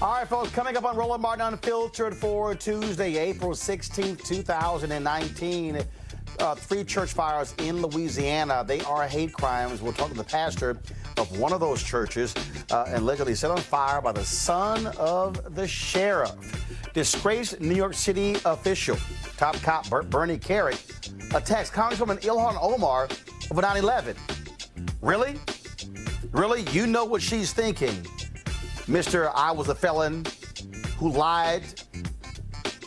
All right, folks, coming up on Roland Martin Unfiltered for Tuesday, April 16th, 2019. Three church fires in Louisiana. They are hate crimes. We'll talk to the pastor of one of those churches allegedly set on fire by the son of the sheriff. Disgraced New York City official, top cop Bernie Kerik, attacks Congresswoman Ilhan Omar over 9/11. Really? Really? You know what she's thinking. Mr. I was a felon who lied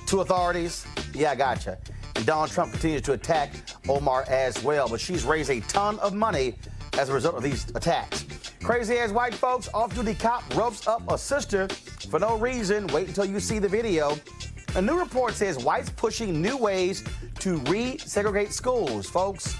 to authorities. Yeah, I gotcha. And Donald Trump continues to attack Omar as well, but she's raised a ton of money as a result of these attacks. Crazy-ass white folks, off-duty cop roughs up a sister for no reason. Wait until you see the video. A new report says whites pushing new ways to resegregate schools. Folks,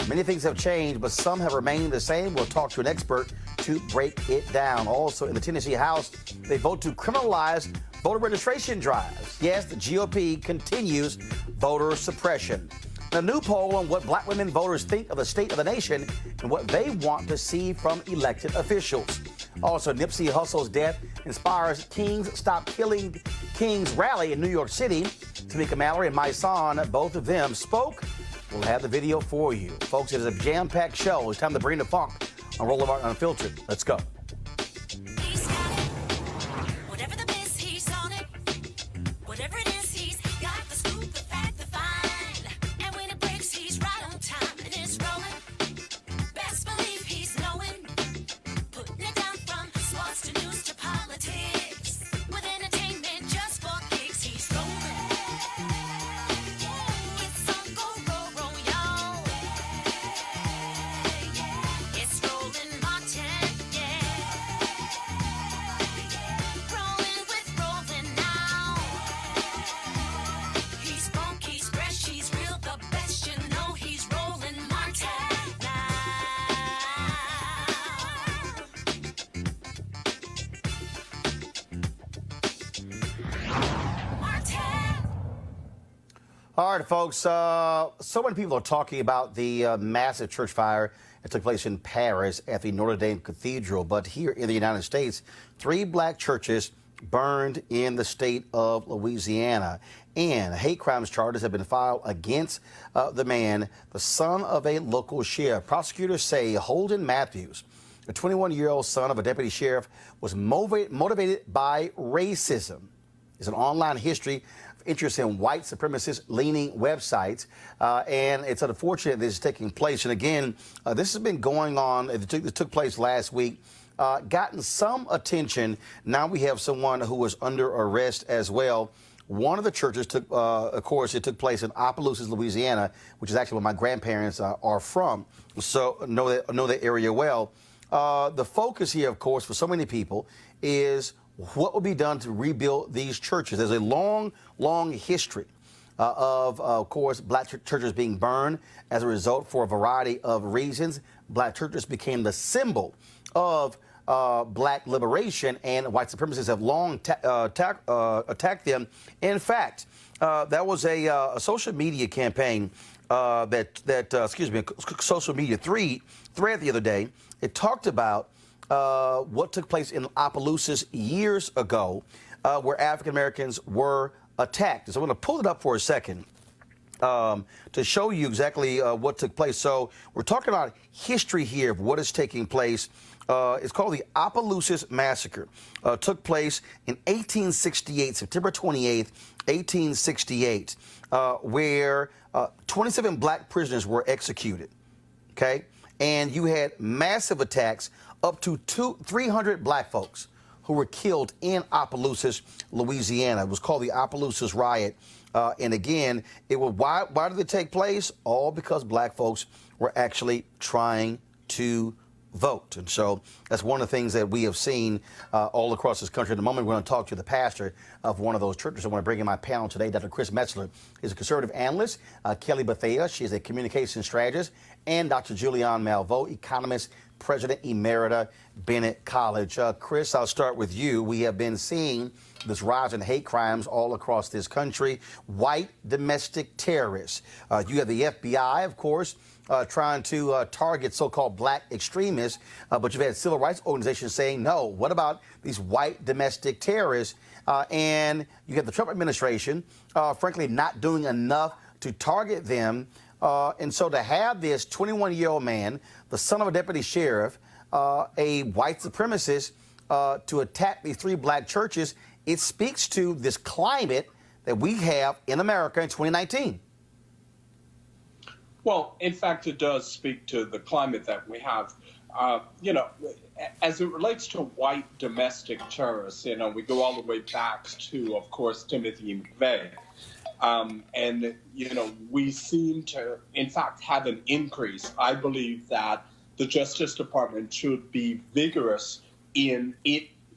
many things have changed, but some have remained the same. We'll talk to an expert to break it down. Also, in the Tennessee House, they vote to criminalize voter registration drives. Yes, the GOP continues voter suppression. A new poll on what black women voters think of the state of the nation and what they want to see from elected officials. Also, Nipsey Hussle's death inspires Kings Stop Killing Kings rally in New York City. Tamika Mallory and my son, both of them spoke. We'll have the video for you. Folks, it is a jam-packed show. It's time to bring the funk on Roland Martin Unfiltered. Let's go. All right, folks, so many people are talking about the massive church fire that took place in Paris at the Notre Dame Cathedral. But here in the United States, 3 black churches burned in the state of Louisiana. And hate crimes charges have been filed against the man, the son of a local sheriff. Prosecutors say Holden Matthews, the 21-year-old son of a deputy sheriff, was motivated by racism. It's an online history interest in white supremacist-leaning websites, and it's unfortunate this is taking place. And again, this has been going on. It took place last week, gotten some attention. Now we have someone who was under arrest as well. One of the churches took, of course, it took place in Opelousas, Louisiana, which is actually where my grandparents are from, so know that area well. The focus here, of course, for so many people is what will be done to rebuild these churches. There's a long, long history of course, black churches being burned as a result for a variety of reasons. Black churches became the symbol of black liberation, and white supremacists have long attacked them. In fact, that was a social media campaign social media thread the other day. It talked about what took place in Opelousas years ago, where African Americans were attacked. So I'm going to pull it up for a second to show you exactly what took place. So we're talking about history here of what is taking place. It's called the Opelousas Massacre. Took place in 1868, September 28th, 1868, where 27 black prisoners were executed. Okay? And you had massive attacks, up to 300 black folks who were killed in Opelousas, Louisiana. It was called the Opelousas Riot. And again, why did it take place? All because black folks were actually trying to vote. And so that's one of the things that we have seen all across this country. In a moment, we're going to talk to the pastor of one of those churches. I want to bring in my panel today. Dr. Chris Metzler is a conservative analyst. Kelly Bethea, she is a communication strategist. And Dr. Julianne Malveaux, economist, president emerita, Bennett College. Chris, I'll start with you. We have been seeing this rise in hate crimes all across this country. White domestic terrorists. You have the FBI, of course, trying to target so-called black extremists, but you've had civil rights organizations saying, no, what about these white domestic terrorists? And you get the Trump administration, frankly, not doing enough to target them. And so to have this 21-year-old man, the son of a deputy sheriff, a white supremacist, to attack these 3 black churches, it speaks to this climate that we have in America in 2019. Well, in fact, it does speak to the climate that we have. You know, as it relates to white domestic terrorists, you know, we go all the way back to, of course, Timothy McVeigh. And, you know, we seem to, in fact, have an increase. I believe that the Justice Department should be vigorous in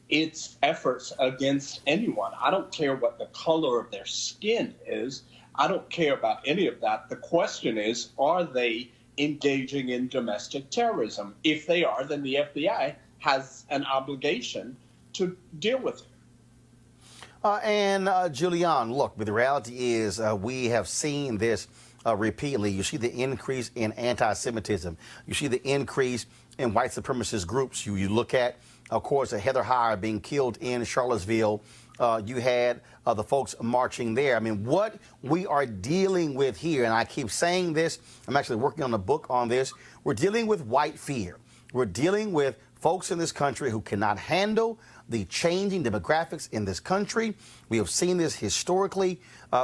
its efforts against anyone. I don't care what the color of their skin is. I don't care about any of that. The question is, are they engaging in domestic terrorism? If they are, then the FBI has an obligation to deal with it. And Julian, look, but the reality is we have seen this repeatedly. You see the increase in anti-Semitism. You see the increase in white supremacist groups. You look at, of course, Heather Heyer being killed in Charlottesville. You had the folks marching there. I mean, what we are dealing with here, and I keep saying this, I'm actually working on a book on this, we're dealing with white fear. We're dealing with folks in this country who cannot handle the changing demographics in this country. We have seen this historically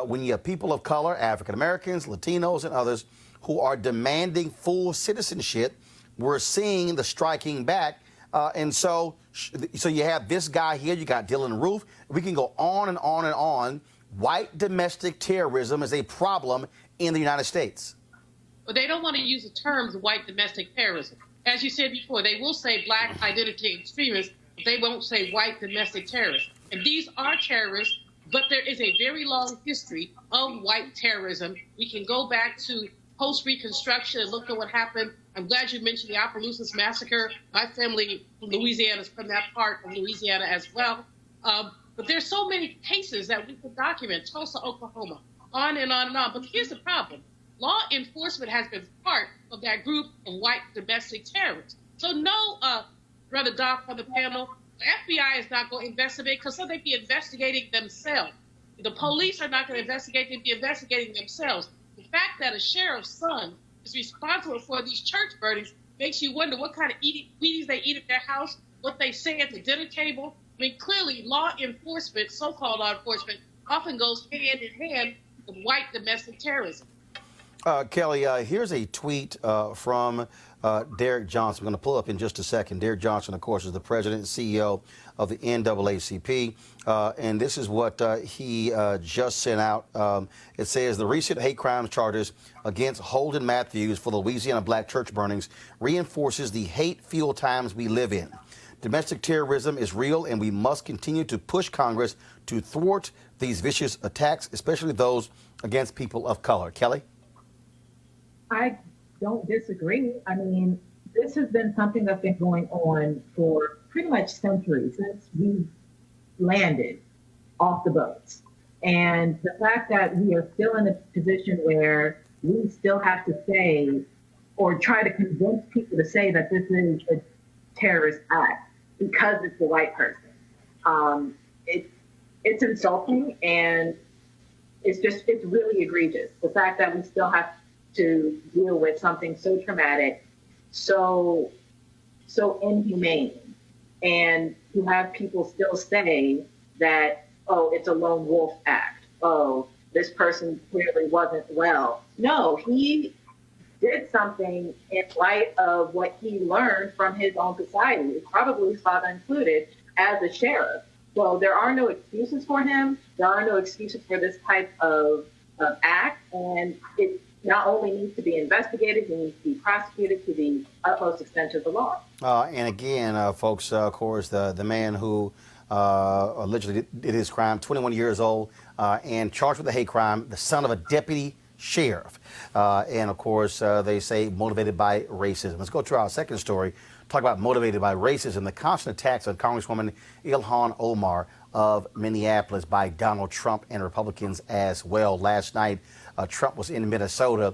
when you have people of color, African Americans, Latinos, and others who are demanding full citizenship. We're seeing the striking back. And so you have this guy here, you got Dylan Roof. We can go on and on and on. White domestic terrorism is a problem in the United States. But they don't want to use the terms white domestic terrorism. As you said before, they will say black identity extremists, but they won't say white domestic terrorists. And these are terrorists, but there is a very long history of white terrorism. We can go back to post-Reconstruction and look at what happened. I'm glad you mentioned the Opelousas Massacre. My family from Louisiana is from that part of Louisiana as well. But there's so many cases that we could document, Tulsa, Oklahoma, on and on and on. But here's the problem. Law enforcement has been part of that group of white domestic terrorists. So no, Brother Doc on the panel, the FBI is not going to investigate because so they'd be investigating themselves. The police are not going to investigate, they'd be investigating themselves. The fact that a sheriff's son is responsible for these church burnings makes you wonder what kind of Wheaties they eat at their house, what they say at the dinner table. I mean, clearly law enforcement, so-called law enforcement, often goes hand in hand with white domestic terrorism. Kelly, here's a tweet from Derek Johnson. I'm going to pull up in just a second. Derek Johnson, of course, is the president and CEO of the NAACP. And this is what he just sent out. It says the recent hate crimes charges against Holden Matthews for the Louisiana black church burnings reinforces the hate-fueled times we live in. Domestic terrorism is real, and we must continue to push Congress to thwart these vicious attacks, especially those against people of color. Kelly? I don't disagree. I mean, this has been something that's been going on for pretty much centuries since we landed off the boats. And the fact that we are still in a position where we still have to say or try to convince people to say that this is a terrorist act because it's a white person. It's insulting, and it's really egregious. The fact that we still have to deal with something so traumatic, so inhumane, and to have people still say that, oh, it's a lone wolf act. Oh, this person clearly wasn't well. No, he did something in light of what he learned from his own society, probably his father included, as a sheriff. So there are no excuses for him. There are no excuses for this type of act, and it not only needs to be investigated, it needs to be prosecuted to the utmost extent of the law. And again, folks, of course, the man who allegedly did his crime, 21 years old, and charged with a hate crime, the son of a deputy sheriff. And, of course, they say motivated by racism. Let's go to our second story, talk about motivated by racism, the constant attacks on Congresswoman Ilhan Omar of Minneapolis by Donald Trump and Republicans as well. Last night, Trump was in Minnesota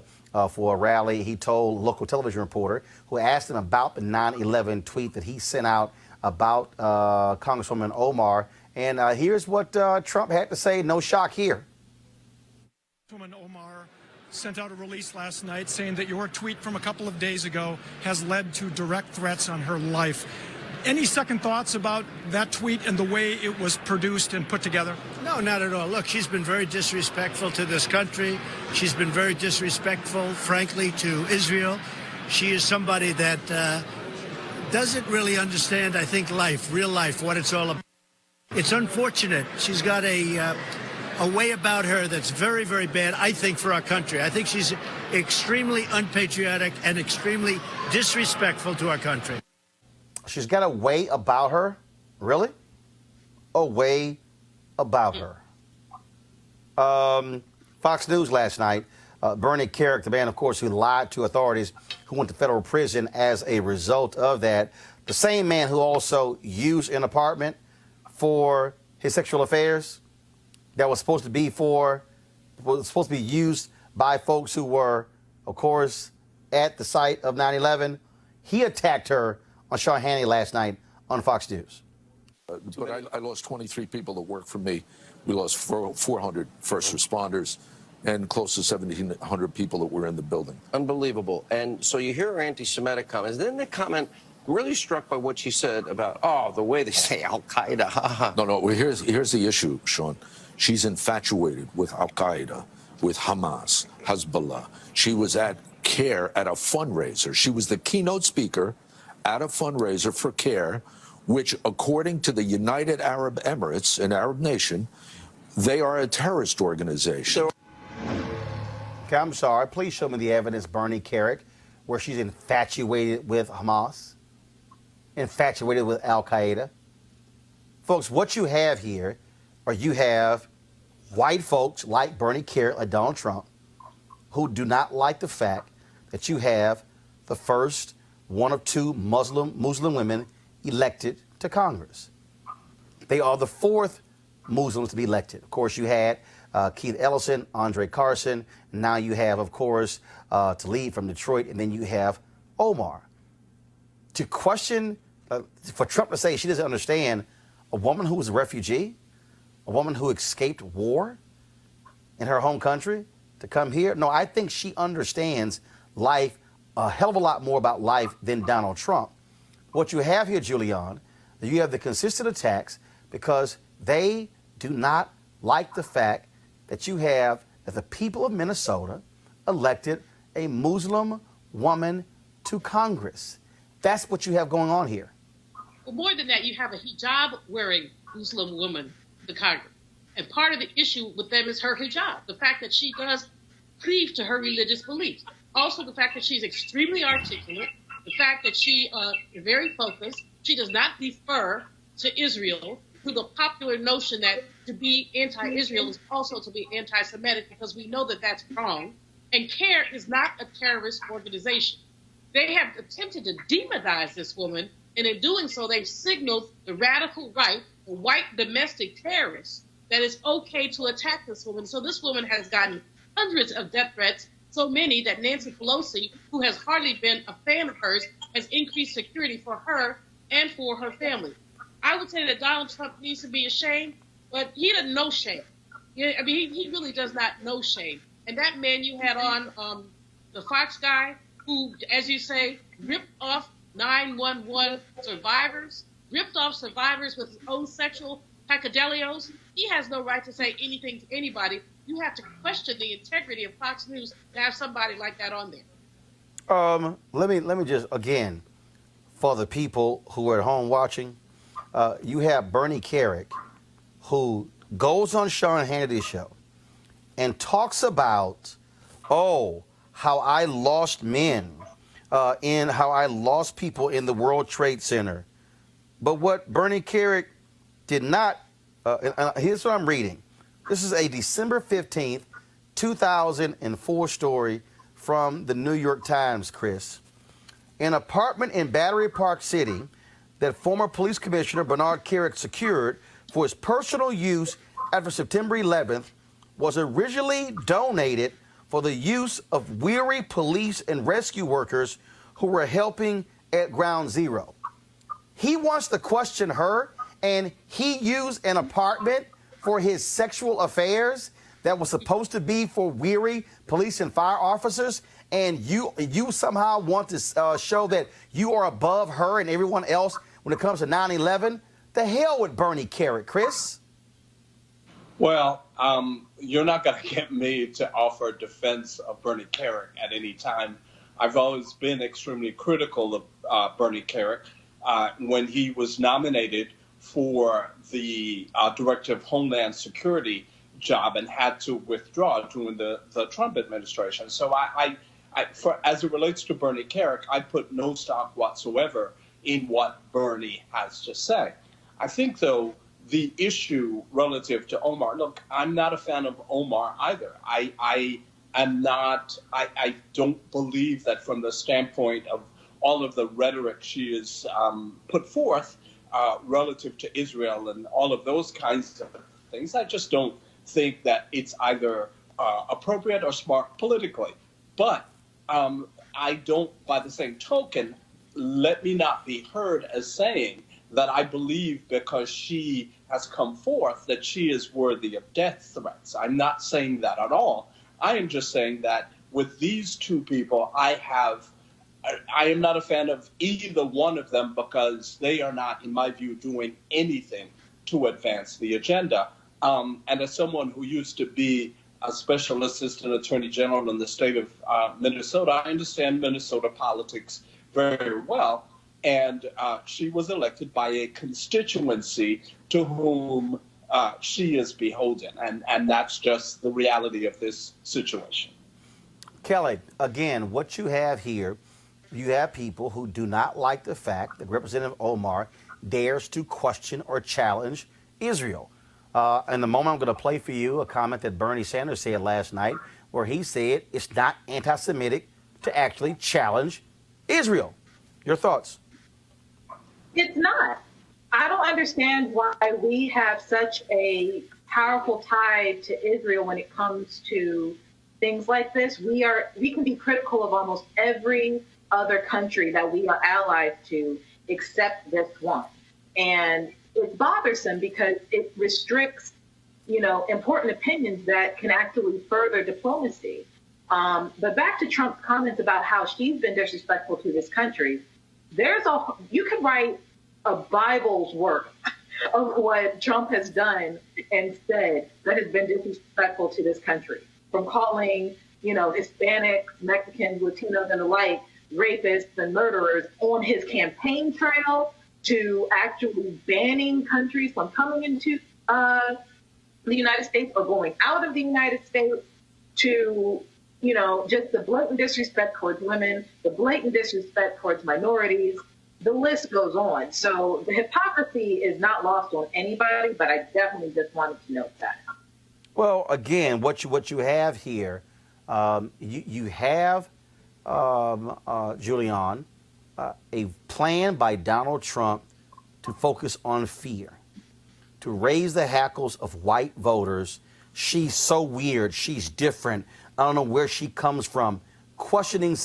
for a rally. He told a local television reporter who asked him about the 9/11 tweet that he sent out about Congresswoman Omar. And here's what Trump had to say. No shock here. Congresswoman Omar sent out a release last night saying that your tweet from a couple of days ago has led to direct threats on her life. Any second thoughts about that tweet and the way it was produced and put together? No, not at all. Look, she's been very disrespectful to this country. She's been very disrespectful, frankly, to Israel. She is somebody that doesn't really understand, I think, life, real life, what it's all about. It's unfortunate. She's got a way about her that's very, very bad, I think, for our country. I think she's extremely unpatriotic and extremely disrespectful to our country. She's got a way about her? Really? A way about her. Fox News last night, Bernie Kerik, the man, of course, who lied to authorities, who went to federal prison as a result of that. The same man who also used an apartment for his sexual affairs that was supposed to be used by folks who were, of course, at the site of 9/11. He attacked her on Sean Hannity last night on Fox News. But I lost 23 people that work for me. We lost 400 first responders and close to 1,700 people that were in the building. Unbelievable. And so you hear her anti-Semitic comments. Then the comment, really struck by what she said about, the way they say Al-Qaeda. No. Well, here's the issue, Sean. She's infatuated with Al-Qaeda, with Hamas, Hezbollah. She was at CARE at a fundraiser. She was the keynote speaker at a fundraiser for CARE, which, according to the United Arab Emirates, an Arab nation, they are a terrorist organization. Okay, I'm sorry. Please show me the evidence, Bernie Kerik, where she's infatuated with Hamas, infatuated with Al-Qaeda. Folks, what you have here, or you have white folks like Bernie Kerik, like Donald Trump, who do not like the fact that you have the first one of two Muslim women elected to Congress. They are the fourth Muslims to be elected. Of course, you had Keith Ellison, Andre Carson. Now you have, of course, Tlaib from Detroit, and then you have Omar. To question, for Trump to say she doesn't understand a woman who was a refugee, a woman who escaped war in her home country to come here. No, I think she understands life a hell of a lot more about life than Donald Trump. What you have here, Julian, you have the consistent attacks because they do not like the fact that you have that the people of Minnesota elected a Muslim woman to Congress. That's what you have going on here. Well, more than that, you have a hijab-wearing Muslim woman to Congress. And part of the issue with them is her hijab, the fact that she does cleave to her religious beliefs. Also, the fact that she's extremely articulate, the fact that she is very focused. She does not defer to Israel, to the popular notion that to be anti-Israel is also to be anti-Semitic, because we know that that's wrong. And CARE is not a terrorist organization. They have attempted to demonize this woman, and in doing so, they've signaled the radical right, the white domestic terrorists, that it's okay to attack this woman. So this woman has gotten hundreds of death threats, so many that Nancy Pelosi, who has hardly been a fan of hers, has increased security for her and for her family. I would say that Donald Trump needs to be ashamed, but he doesn't know shame. I mean, he really does not know shame. And that man you had on, the Fox guy, who, as you say, ripped off 9/11 survivors, ripped off survivors with his own sexual peccadillos, he has no right to say anything to anybody. You have to question the integrity of Fox News to have somebody like that on there. Let me just, again, for the people who are at home watching, you have Bernie Kerik, who goes on Sean Hannity's show and talks about, how I lost men and how I lost people in the World Trade Center. But what Bernie Kerik did not, here's what I'm reading. This is a December 15th, 2004 story from the New York Times, Chris. An apartment in Battery Park City that former police commissioner Bernie Kerik secured for his personal use after September 11th was originally donated for the use of weary police and rescue workers who were helping at Ground Zero. He wants to question her, and he used an apartment for his sexual affairs that was supposed to be for weary police and fire officers, and you somehow want to show that you are above her and everyone else when it comes to 9/11? The hell with Bernie Kerik, Chris. Well, you're not going to get me to offer defense of Bernie Kerik at any time. I've always been extremely critical of Bernie Kerik. When he was nominated for the Director of Homeland Security job and had to withdraw during the Trump administration. So as it relates to Bernie Kerik, I put no stock whatsoever in what Bernie has to say. I think, though, the issue relative to Omar, look, I'm not a fan of Omar either. I don't believe that from the standpoint of all of the rhetoric she has put forth relative to Israel and all of those kinds of things, I just don't think that it's either appropriate or smart politically. But I don't, by the same token, let me not be heard as saying that I believe because she has come forth that she is worthy of death threats. I'm not saying that at all. I am just saying that with these two people, I am not a fan of either one of them because they are not, in my view, doing anything to advance the agenda. And as someone who used to be a special assistant attorney general in the state of Minnesota, I understand Minnesota politics very well. And she was elected by a constituency to whom she is beholden. And that's just the reality of this situation. Kelly, again, what you have here, you have people who do not like the fact that Representative Omar dares to question or challenge Israel. In the moment, I'm going to play for you a comment that Bernie Sanders said last night, where he said it's not anti-Semitic to actually challenge Israel. Your thoughts? It's not. I don't understand why we have such a powerful tie to Israel when it comes to things like this. We can be critical of almost every other country that we are allied to except this one. And it's bothersome because it restricts, important opinions that can actually further diplomacy. But back to Trump's comments about how she's been disrespectful to this country, you could write a Bible's worth of what Trump has done and said that has been disrespectful to this country, from calling, Hispanics, Mexicans, Latinos, and the like rapists and murderers on his campaign trail, to actually banning countries from coming into the United States or going out of the United States, to, just the blatant disrespect towards women, the blatant disrespect towards minorities. The list goes on. So the hypocrisy is not lost on anybody, but I definitely just wanted to note that. Well, again, what you have here, you have, Julian, a plan by Donald Trump to focus on fear, to raise the hackles of white voters. She's so weird. She's different. I don't know where she comes from. Questioning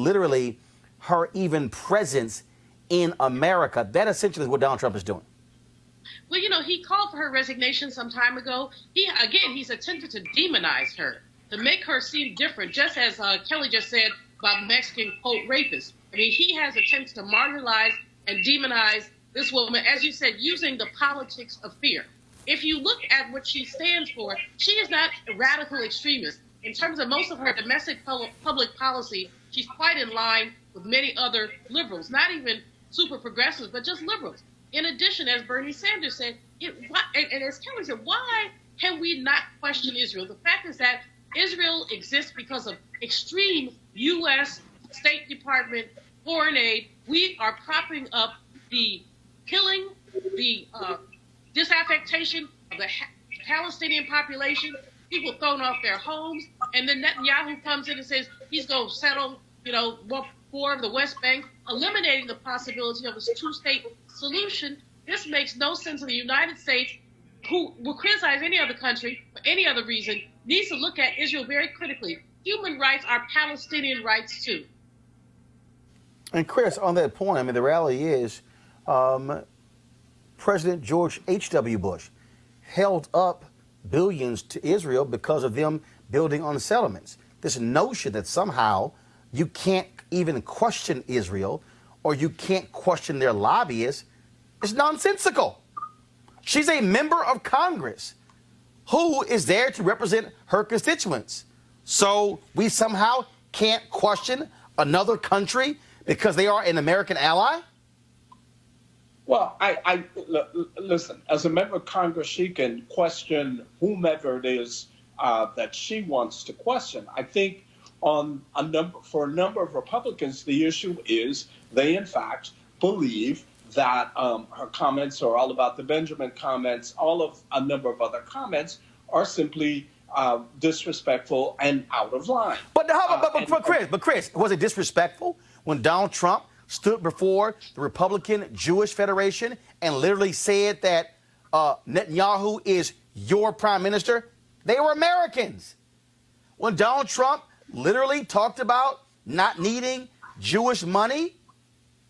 literally her even presence in America. That essentially is what Donald Trump is doing. Well, he called for her resignation some time ago. He's attempted to demonize her, to make her seem different, just as Kelly just said about Mexican, quote, rapists. I mean, he has attempted to marginalize and demonize this woman, as you said, using the politics of fear. If you look at what she stands for, she is not a radical extremist. In terms of most of her domestic public policy, she's quite in line with many other liberals, not even super progressives, but just liberals. In addition, as Bernie Sanders said, and as Kelly said, why can we not question Israel? The fact is that Israel exists because of extreme U.S. State Department foreign aid. We are propping up the killing, the disaffectation of the Palestinian population, people thrown off their homes, and then Netanyahu comes in and says he's going to settle, for the West Bank, eliminating the possibility of a two-state solution. This makes no sense in the United States, who will criticize any other country for any other reason, needs to look at Israel very critically. Human rights are Palestinian rights too. And Chris, on that point, I mean, the reality is President George H.W. Bush held up billions to Israel because of them building on settlements. This notion that somehow you can't even question Israel or you can't question their lobbyists is nonsensical. She's a member of Congress who is there to represent her constituents. So we somehow can't question another country because they are an American ally? Well, listen, as a member of Congress, she can question whomever it is that she wants to question. I think for a number of Republicans, the issue is they, in fact, believe that her comments are all about the Benjamin comments, all of a number of other comments are simply disrespectful and out of line. But Chris, was it disrespectful when Donald Trump stood before the Republican Jewish Federation and literally said that Netanyahu is your prime minister? They were Americans. When Donald Trump literally talked about not needing Jewish money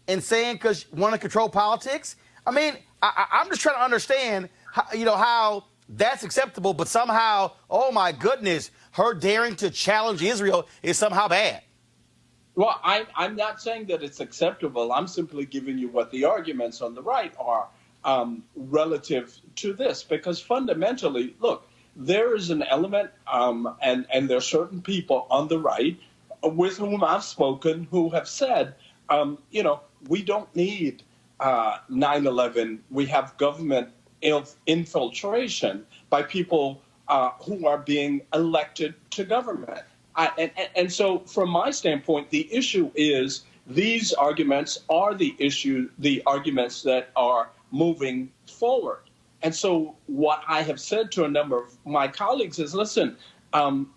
and saying because you want to control politics, I mean, I'm just trying to understand how that's acceptable, but somehow, oh my goodness, her daring to challenge Israel is somehow bad. Well, I'm not saying that it's acceptable. I'm simply giving you what the arguments on the right are relative to this, because fundamentally, look, there is an element, and there are certain people on the right with whom I've spoken who have said, we don't need 9/11. We have government infiltration by people who are being elected to government. And so from my standpoint, the issue is these arguments are the arguments that are moving forward. And so what I have said to a number of my colleagues is, listen,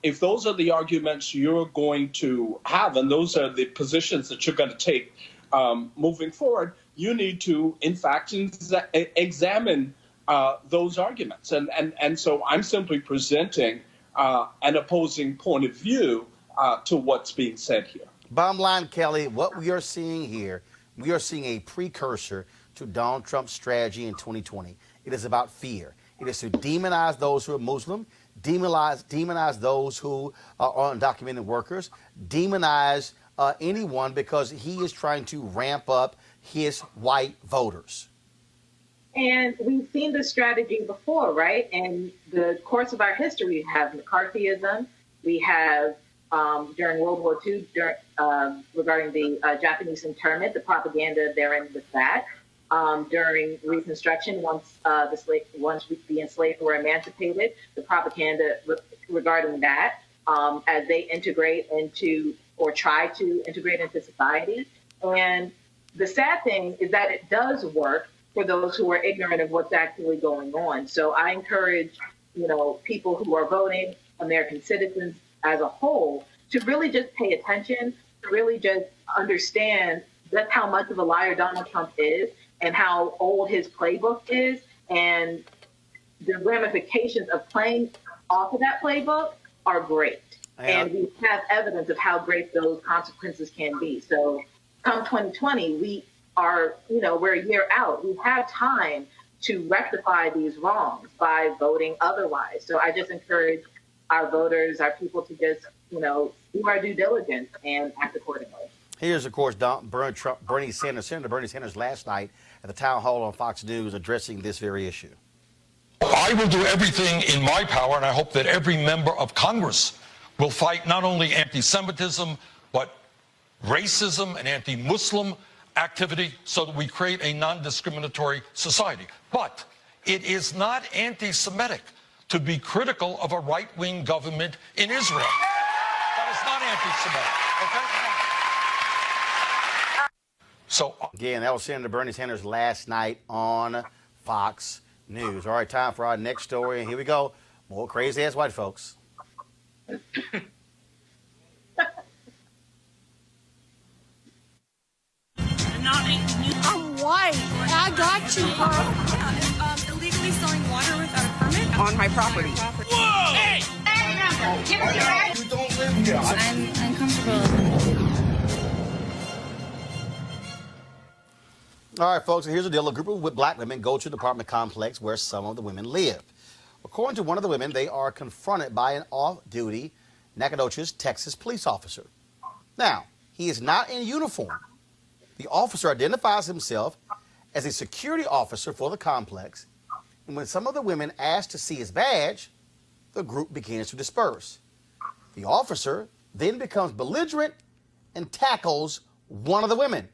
if those are the arguments you're going to have and those are the positions that you're going to take moving forward, you need to, in fact, examine those arguments. And so I'm simply presenting an opposing point of view to what's being said here. Bottom line, Kelly, what we are seeing here, we are seeing a precursor to Donald Trump's strategy in 2020. It is about fear. It is to demonize those who are Muslim, demonize those who are undocumented workers, demonize anyone because he is trying to ramp up his white voters. And we've seen this strategy before, right? In the course of our history, we have McCarthyism. We have, during World War II, regarding the Japanese internment, the propaganda therein with that. During Reconstruction, once the enslaved were emancipated, the propaganda regarding that as they integrate into or try to integrate into society. And the sad thing is that it does work for those who are ignorant of what's actually going on. So I encourage, people who are voting, American citizens as a whole, to really just pay attention, to really just understand just how much of a liar Donald Trump is and how old his playbook is, and the ramifications of playing off of that playbook are great. And we have evidence of how great those consequences can be. So come 2020, we are, we're a year out. We have time to rectify these wrongs by voting otherwise. So I just encourage our voters, our people to just, do our due diligence and act accordingly. Here's, of course, Bernie Sanders, Senator Bernie Sanders last night at the town hall on Fox News addressing this very issue. I will do everything in my power, and I hope that every member of Congress will fight not only anti-Semitism, but racism and anti-Muslim activity so that we create a non-discriminatory society. But it is not anti-Semitic to be critical of a right-wing government in Israel. That is not anti-Semitic, okay? So again, that was Senator Bernie Sanders last night on Fox News. All right, time for our next story, and here we go. More crazy-ass white folks. I'm white. I got you, huh? Illegally selling water without a permit on my property. Whoa! Hey! Give us your badge. You don't live here. I'm uncomfortable. All right, folks, and here's the deal. A group of black women go to the apartment complex where some of the women live. According to one of the women, they are confronted by an off-duty Nacogdoches, Texas police officer. Now, he is not in uniform. The officer identifies himself as a security officer for the complex, and when some of the women ask to see his badge, the group begins to disperse. The officer then becomes belligerent and tackles one of the women.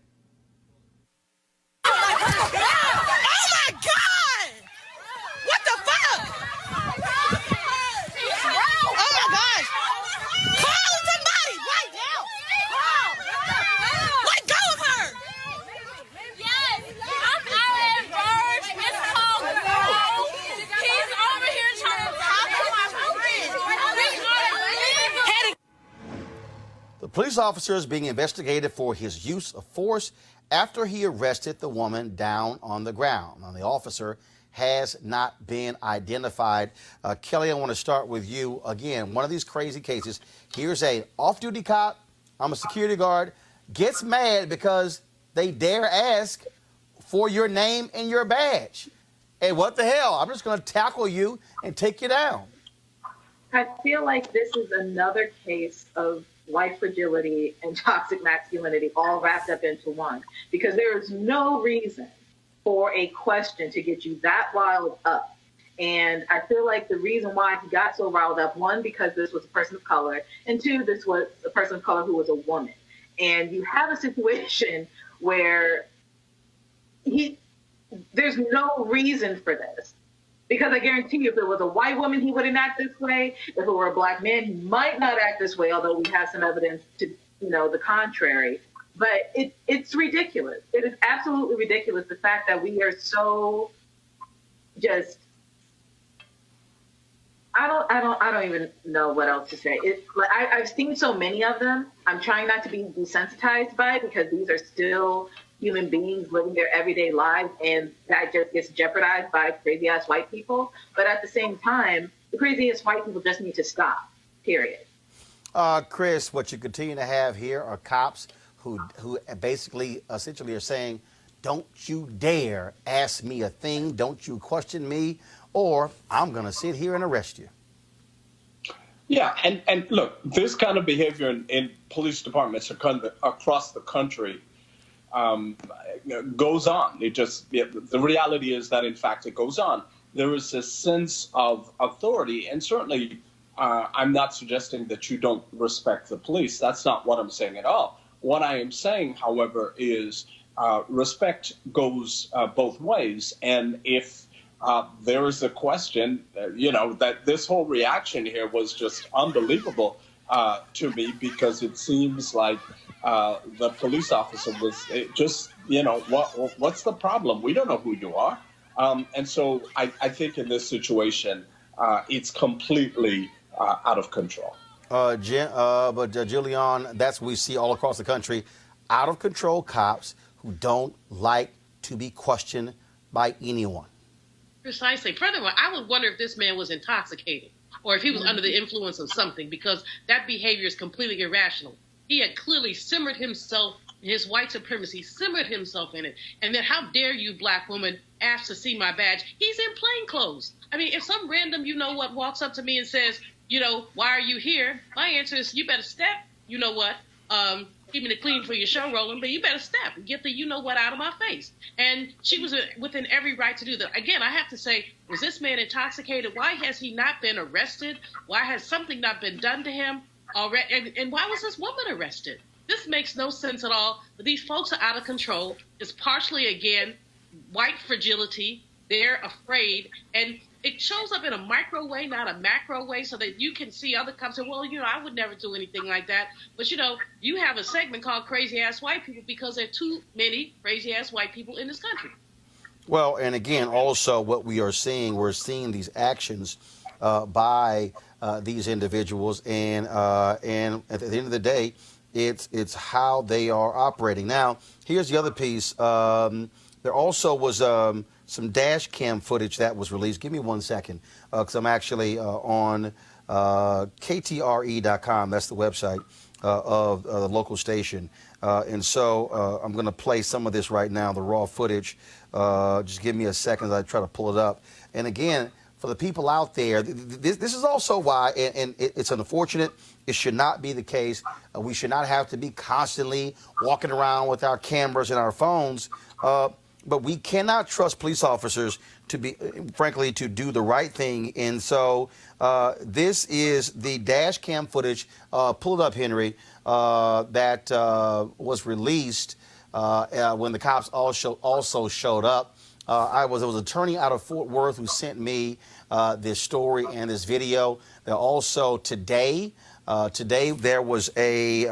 Oh my God! What the fuck? Oh my gosh! Call somebody right now! Let go of her! Yes, I'm out at Verge. It's called Grow. He's over here trying to talk to my friend. We are leaving. The police officer is being investigated for his use of force after he arrested the woman down on the ground. Now, the officer has not been identified. Kelly, I want to start with you. Again, one of these crazy cases. Here's a off-duty cop, I'm a security guard, gets mad because they dare ask for your name and your badge. Hey, what the hell? I'm just going to tackle you and take you down. I feel like this is another case of white fragility and toxic masculinity all wrapped up into one, because there is no reason for a question to get you that riled up. And I feel like the reason why he got so riled up, one, because this was a person of color, and two, this was a person of color who was a woman. And you have a situation where there's no reason for this. Because I guarantee you, if it was a white woman, he wouldn't act this way. If it were a black man, he might not act this way, although we have some evidence to, the contrary. But it's ridiculous. It is absolutely ridiculous, the fact that we are so just, I don't even know what else to say. I've seen so many of them. I'm trying not to be desensitized by it, because these are still human beings living their everyday lives, and that just gets jeopardized by crazy ass white people. But at the same time, the crazy ass white people just need to stop, period. Chris, what you continue to have here are cops who basically essentially are saying, don't you dare ask me a thing, don't you question me, or I'm going to sit here and arrest you. Yeah, and look, this kind of behavior in police departments across the country goes on. The reality is that, in fact, it goes on. There is a sense of authority, and certainly I'm not suggesting that you don't respect the police. That's not what I'm saying at all. What I am saying, however, is respect goes both ways. And if there is a question, that this whole reaction here was just unbelievable to me, because it seems like the police officer was just, what's the problem? We don't know who you are. And so I think in this situation, it's completely out of control. Julian, that's what we see all across the country. Out of control cops who don't like to be questioned by anyone. Precisely. Furthermore, I would wonder if this man was intoxicated or if he was under the influence of something, because that behavior is completely irrational. He had clearly simmered himself, his white supremacy, simmered himself in it. And then how dare you, black woman, ask to see my badge? He's in plain clothes. I mean, if some random walks up to me and says, why are you here? My answer is, you better step, keeping it clean for your show, Roland, but you better step and get the you-know-what out of my face. And she was within every right to do that. Again, I have to say, was this man intoxicated? Why has he not been arrested? Why has something not been done to him already? And why was this woman arrested? This makes no sense at all. But these folks are out of control. It's partially, again, white fragility. They're afraid. And it shows up in a micro way, not a macro way, so that you can see other cops say, well, I would never do anything like that. But, you have a segment called Crazy Ass White People because there are too many crazy ass white people in this country. Well, and again, also what we're seeing these actions by these individuals, and at the end of the day, it's how they are operating. Now, here's the other piece. There also was some dash cam footage that was released. Give me 1 second, because I'm actually on KTRE.com. That's the website of the local station. And so I'm going to play some of this right now, the raw footage. Just give me a second as I try to pull it up. And again, for the people out there, this is also why, and it's unfortunate, it should not be the case. We should not have to be constantly walking around with our cameras and our phones. But we cannot trust police officers to be, frankly, to do the right thing. And so this is the dash cam footage, pull it up, Henry, that was released when the cops also showed up. There was an attorney out of Fort Worth who sent me this story and this video. There also today there was a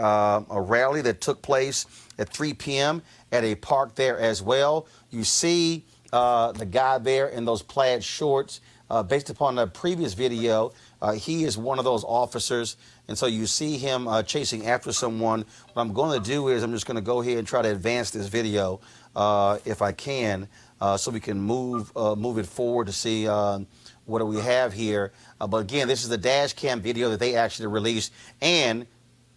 rally that took place at 3 p.m. at a park there as well. You see the guy there in those plaid shorts. Based upon the previous video, he is one of those officers. And so you see him chasing after someone. What I'm going to do is I'm just going to go ahead and try to advance this video if I can, so we can move it forward to see what do we have here. But again, this is the dash cam video that they actually released. And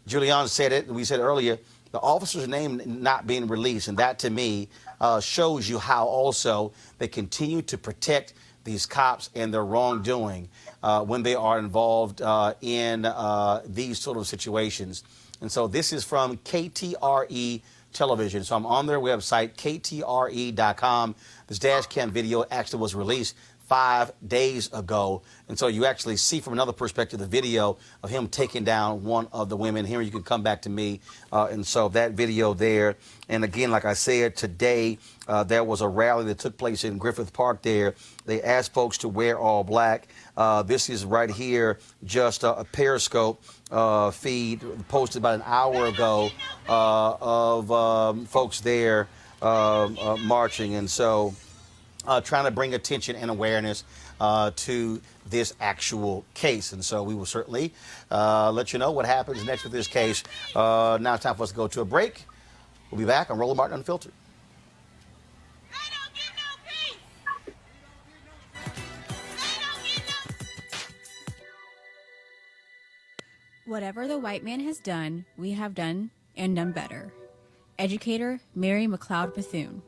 Julian said it, we said earlier, the officer's name not being released. And that, to me, shows you how also they continue to protect these cops and their wrongdoing when they are involved in these sort of situations. And so this is from KTRE television. So I'm on their website, KTRE.com. This dash cam video actually was released 5 days ago. And so you actually see from another perspective the video of him taking down one of the women. Here you can come back to me. And so that video there. And again, like I said, today there was a rally that took place in Griffith Park there. They asked folks to wear all black. This is right here, just a Periscope feed posted about an hour ago of folks there marching. And so trying to bring attention and awareness to this actual case. And so we will certainly let you know what happens next with this case. Now it's time for us to go to a break. We'll be back on Roland Martin Unfiltered. Whatever the white man has done, we have done and done better. Educator Mary McLeod Bethune.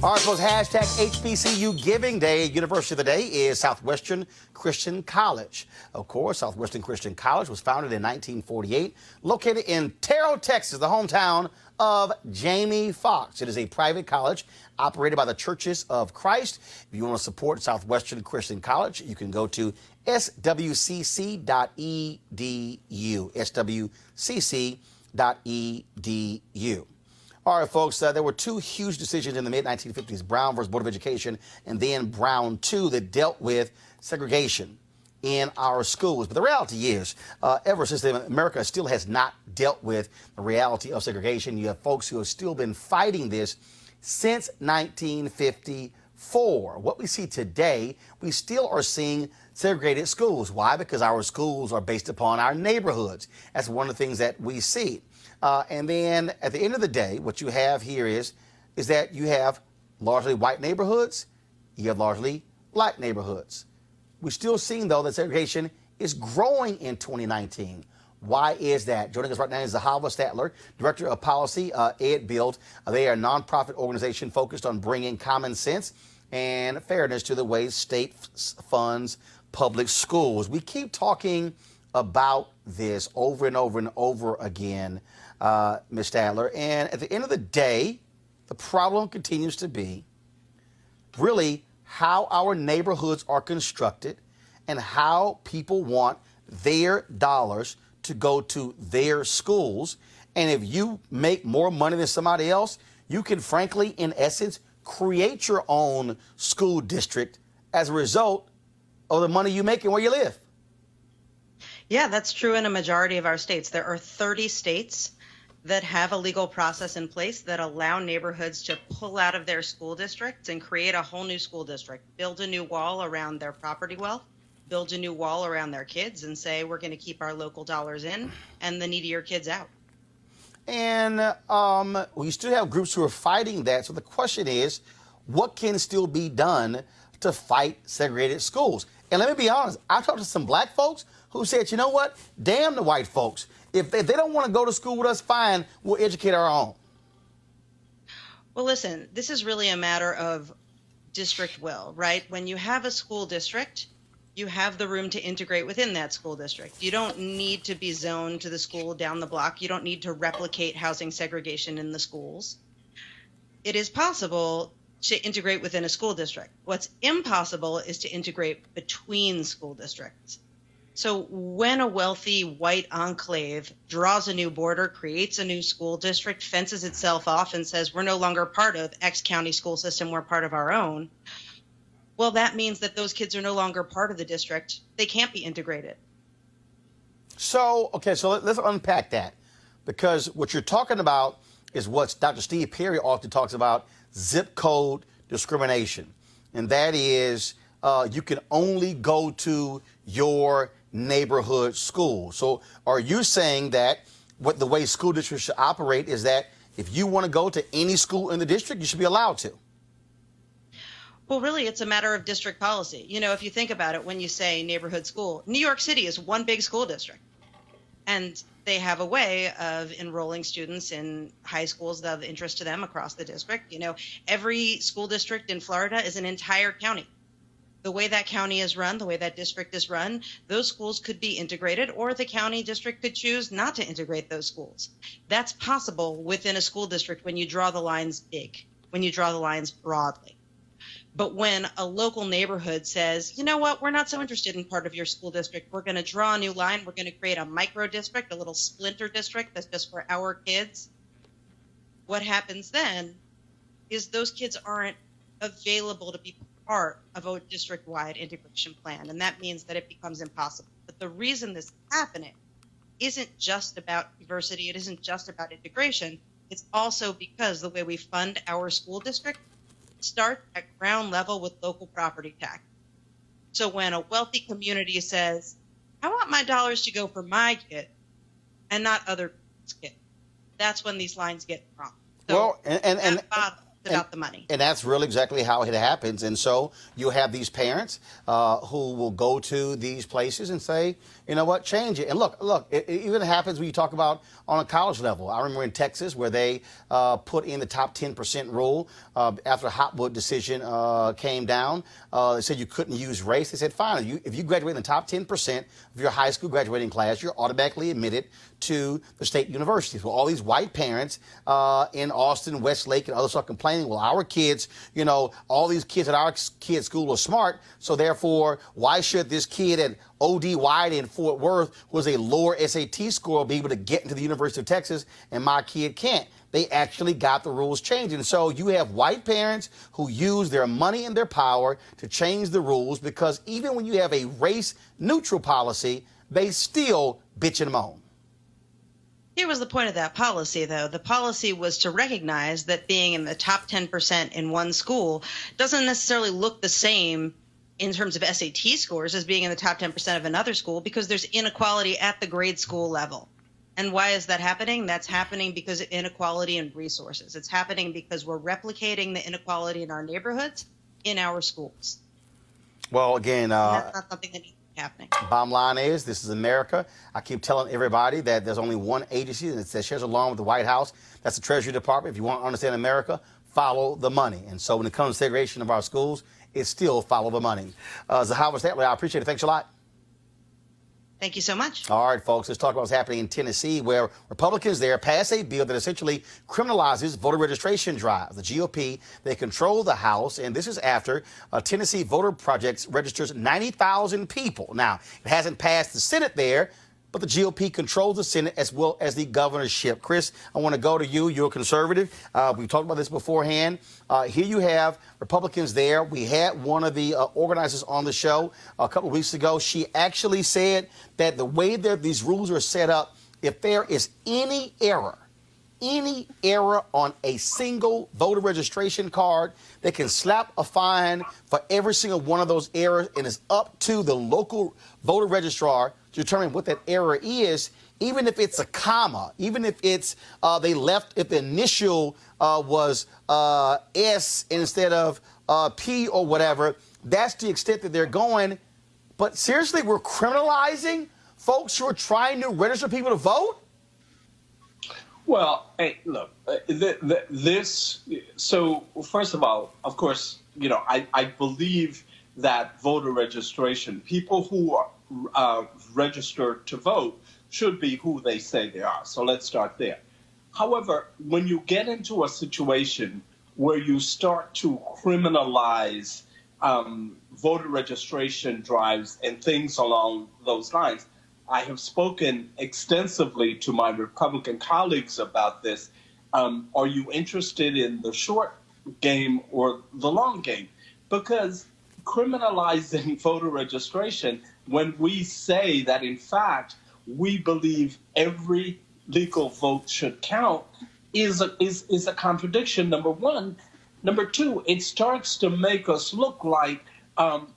All right, folks, hashtag HBCU Giving Day. University of the Day is Southwestern Christian College. Of course, Southwestern Christian College was founded in 1948, located in Terrell, Texas, the hometown of Jamie Foxx. It is a private college operated by the Churches of Christ. If you want to support Southwestern Christian College, you can go to swcc.edu, swcc.edu. All right, folks, there were two huge decisions in the mid-1950s, Brown versus Board of Education, and then Brown 2, that dealt with segregation in our schools. But the reality is, ever since then, America still has not dealt with the reality of segregation. You have folks who have still been fighting this since 1954. What we see today, we still are seeing segregated schools. Why? Because our schools are based upon our neighborhoods. That's one of the things that we see. And then at the end of the day, what you have here is that you have largely white neighborhoods, you have largely black neighborhoods. We're still seeing, though, that segregation is growing in 2019. Why is that? Joining us right now is Zahava Statler, Director of Policy, Ed Build. They are a nonprofit organization focused on bringing common sense and fairness to the way state funds public schools. We keep talking about this over and over and over again, Ms. Statler. And at the end of the day, the problem continues to be really how our neighborhoods are constructed and how people want their dollars to go to their schools. And if you make more money than somebody else, you can frankly, in essence, create your own school district as a result of the money you make and where you live. Yeah, that's true in a majority of our states. There are 30 states that have a legal process in place that allow neighborhoods to pull out of their school districts and create a whole new school district, build a new wall around their property wealth, build a new wall around their kids and say, we're going to keep our local dollars in and the needier kids out. And we still have groups who are fighting that. So the question is, what can still be done to fight segregated schools? And let me be honest, I talked to some black folks who said, you know what? Damn the white folks. If they don't want to go to school with us, fine, we'll educate our own. Well, listen, this is really a matter of district will, right? When you have a school district, you have the room to integrate within that school district. You don't need to be zoned to the school down the block. You don't need to replicate housing segregation in the schools. It is possible to integrate within a school district. What's impossible is to integrate between school districts. So when a wealthy white enclave draws a new border, creates a new school district, fences itself off and says, we're no longer part of X county school system, we're part of our own, well, that means that those kids are no longer part of the district. They can't be integrated. So, okay, so let's unpack that. Because what you're talking about is what Dr. Steve Perry often talks about, zip code discrimination. And that is you can only go to your neighborhood school. So are you saying that what the way school districts should operate is that if you want to go to any school in the district, you should be allowed to? Well, really, it's a matter of district policy. You know, if you think about it, when you say neighborhood school, New York City is one big school district. And they have a way of enrolling students in high schools that are of interest to them across the district. You know, every school district in Florida is an entire county. The way that county is run, the way that district is run, those schools could be integrated, or the county district could choose not to integrate those schools. That's possible within a school district when you draw the lines big, when you draw the lines broadly. But when a local neighborhood says, you know what, we're not so interested in part of your school district, we're going to draw a new line, we're going to create a micro district, a little splinter district that's just for our kids, what happens then is those kids aren't available to be part of a district-wide integration plan, and that means that it becomes impossible. But the reason this is happening isn't just about diversity, it isn't just about integration, it's also because the way we fund our school district starts at ground level with local property tax. So when a wealthy community says, I want my dollars to go for my kid and not other people's kids, that's when these lines get wrong. So well, and about the money. And that's really exactly how it happens. And so you have these parents who will go to these places and say, you know what, change it. And look, it even happens when you talk about on a college level. I remember in Texas where they put in the top 10% rule after the Hotwood decision came down. They said you couldn't use race. They said, fine, if you graduate in the top 10% of your high school graduating class, you're automatically admitted to the state universities. Well, all these white parents in Austin, Westlake, and others are complaining, well, our kids, you know, all these kids at our kids' school are smart, so therefore, why should this kid at O.D. White in Fort Worth, who has a lower SAT score, be able to get into the University of Texas, and my kid can't? They actually got the rules changed. And so you have white parents who use their money and their power to change the rules, because even when you have a race-neutral policy, they still bitch and moan. Here was the point of that policy, though. The policy was to recognize that being in the top 10% in one school doesn't necessarily look the same in terms of SAT scores as being in the top 10% of another school, because there's inequality at the grade school level. And why is that happening? That's happening because of inequality in resources. It's happening because we're replicating the inequality in our neighborhoods in our schools. Well, again, that's not something that needs to be happening. Bottom line is, this is America. I keep telling everybody that there's only one agency that shares along with the White House. That's the Treasury Department. If you want to understand America, follow the money. And so when it comes to segregation of our schools, it's still follow the money. Zahava Statler, I appreciate it. Thanks a lot. Thank you so much. All right, folks, let's talk about what's happening in Tennessee, where Republicans there pass a bill that essentially criminalizes voter registration drives. The GOP, they control the House, and this is after Tennessee Voter Project registers 90,000 people. Now, it hasn't passed the Senate there, but the GOP controls the Senate as well as the governorship. Chris, I want to go to you. You're a conservative. We've talked about this beforehand. Here you have Republicans there. We had one of the organizers on the show a couple of weeks ago. She actually said that the way that these rules are set up, if there is any error any error on a single voter registration card, they can slap a fine for every single one of those errors, and it's up to the local voter registrar to determine what that error is, even if it's a comma, even if it's if the initial was S instead of P or whatever. That's the extent that they're going. But seriously, we're criminalizing folks who are trying to register people to vote? Well, hey, look, so first of all, of course, I believe that voter registration, people who are registered to vote should be who they say they are. So let's start there. However, when you get into a situation where you start to criminalize voter registration drives and things along those lines, I have spoken extensively to my Republican colleagues about this. Are you interested in the short game or the long game? Because criminalizing voter registration, when we say that, in fact, we believe every legal vote should count, is a contradiction, number one. Number two, it starts to make us look like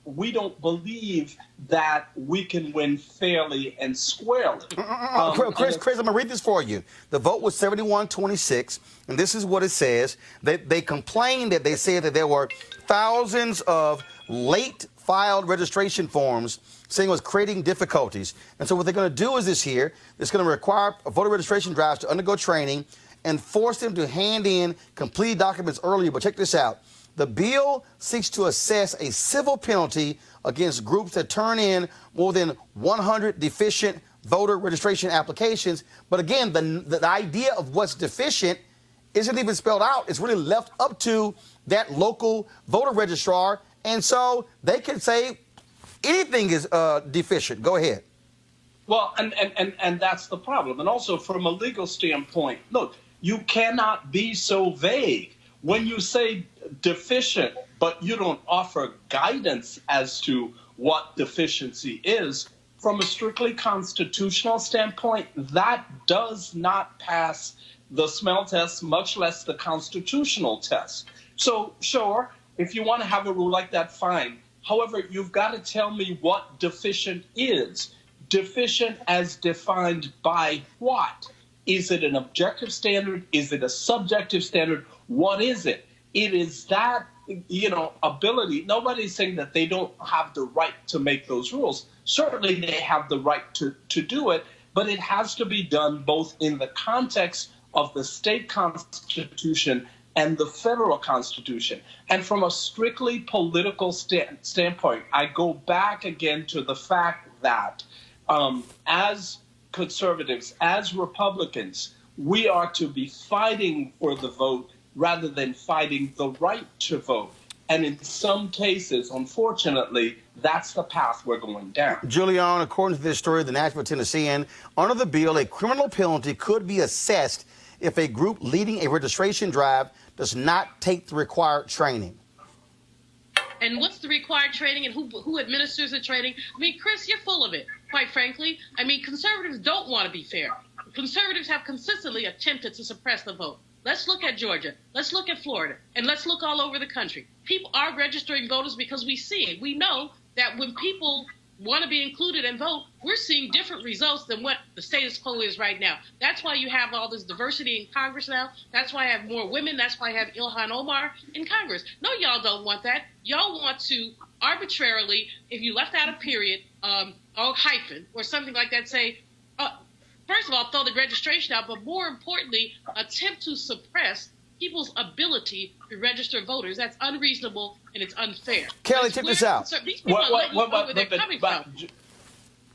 we don't believe that we can win fairly and squarely. Chris, I'm going to read this for you. The vote was 71-26, and this is what it says. They complained that they said that there were thousands of late filed registration forms, saying it was creating difficulties. And so what they're going to do is this here. It's going to require voter registration drives to undergo training and force them to hand in completed documents earlier. But check this out. The bill seeks to assess a civil penalty against groups that turn in more than 100 deficient voter registration applications. But again, the idea of what's deficient isn't even spelled out. It's really left up to that local voter registrar. And so they can say anything is deficient. Go ahead. Well, and that's the problem. And also from a legal standpoint, look, you cannot be so vague. When you say deficient, but you don't offer guidance as to what deficiency is, from a strictly constitutional standpoint, that does not pass the smell test, much less the constitutional test. So, sure, if you want to have a rule like that, fine. However, you've got to tell me what deficient is. Deficient as defined by what? Is it an objective standard? Is it a subjective standard? What is it? It is that, ability. Nobody's saying that they don't have the right to make those rules. Certainly they have the right to do it, but it has to be done both in the context of the state constitution and the federal constitution. And from a strictly political standpoint, I go back again to the fact that as conservatives, as Republicans, we are to be fighting for the vote rather than fighting the right to vote. And in some cases, unfortunately, that's the path we're going down. Julian, according to this story of the Nashville Tennessean, under the bill, a criminal penalty could be assessed if a group leading a registration drive does not take the required training. And what's the required training and who administers the training? I mean, Chris, you're full of it, quite frankly. I mean, conservatives don't want to be fair. Conservatives have consistently attempted to suppress the vote. Let's look at Georgia. Let's look at Florida. And let's look all over the country. People are registering voters because we see it. We know that when people want to be included and vote, we're seeing different results than what the status quo is right now. That's why you have all this diversity in Congress now. That's why I have more women. That's why I have Ilhan Omar in Congress. No, y'all don't want that. Y'all want to arbitrarily, if you left out a period or hyphen or something like that, say, first of all, throw the registration out, but more importantly, attempt to suppress people's ability to register voters. That's unreasonable and it's unfair. Kelly, check this out. These people are where they're coming from.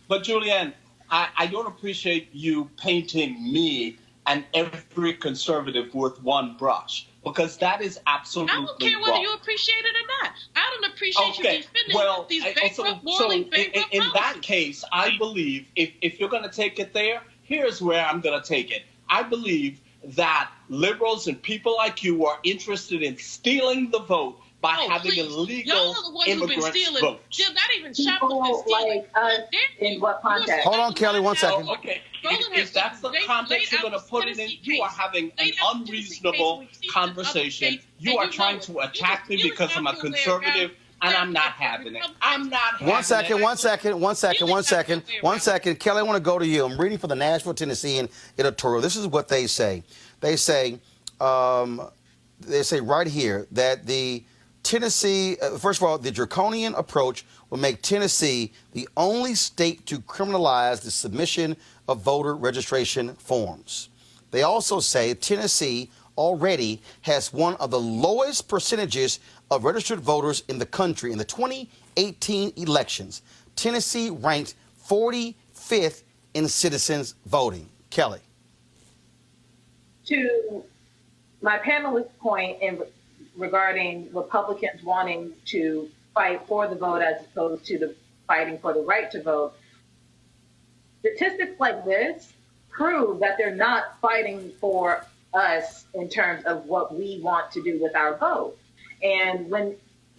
But Julianne, I don't appreciate you painting me and every conservative with one brush, because that is absolutely wrong. I don't care whether you appreciate it or not. I don't appreciate you defending these bankrupt, morally bankrupt in policies. that case, I believe if you're going to take it there, here's where I'm going to take it. I believe that liberals and people like you are interested in stealing the vote by having illegal immigrants vote. They're not even shopping people like us in what context? Hold on, Kelly, 1 second. Okay. If that's the context you're going to put it in, you are having an unreasonable conversation. You are trying to attack me because I'm a conservative, and I'm not having it. I'm not having it. One second. Kelly, I want to go to you. I'm reading for the Nashville, Tennessean editorial. This is what they say. They say right here that the Tennessee, first of all, the draconian approach will make Tennessee the only state to criminalize the submission of voter registration forms. They also say Tennessee already has one of the lowest percentages of registered voters in the country. In the 2018 elections, Tennessee ranked 45th in citizens voting. Kelly. To my panelist's point regarding Republicans wanting to fight for the vote as opposed to the fighting for the right to vote, statistics like this prove that they're not fighting for us in terms of what we want to do with our vote. And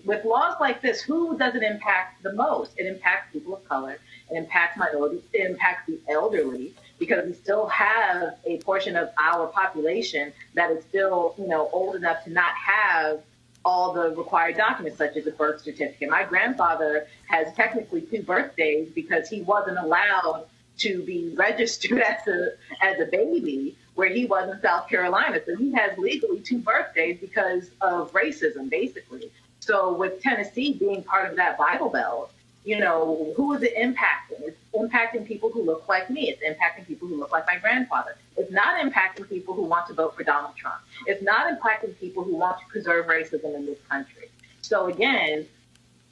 with laws like this, who does it impact the most? It impacts people of color, it impacts minorities, it impacts the elderly, because we still have a portion of our population that is still, old enough to not have all the required documents, such as a birth certificate. My grandfather has technically 2 birthdays because he wasn't allowed to be registered as a baby where he was in South Carolina. So he has legally 2 birthdays because of racism, basically. So with Tennessee being part of that Bible Belt, who is it impacting? It's impacting people who look like me. It's impacting people who look like my grandfather. It's not impacting people who want to vote for Donald Trump. It's not impacting people who want to preserve racism in this country. So again,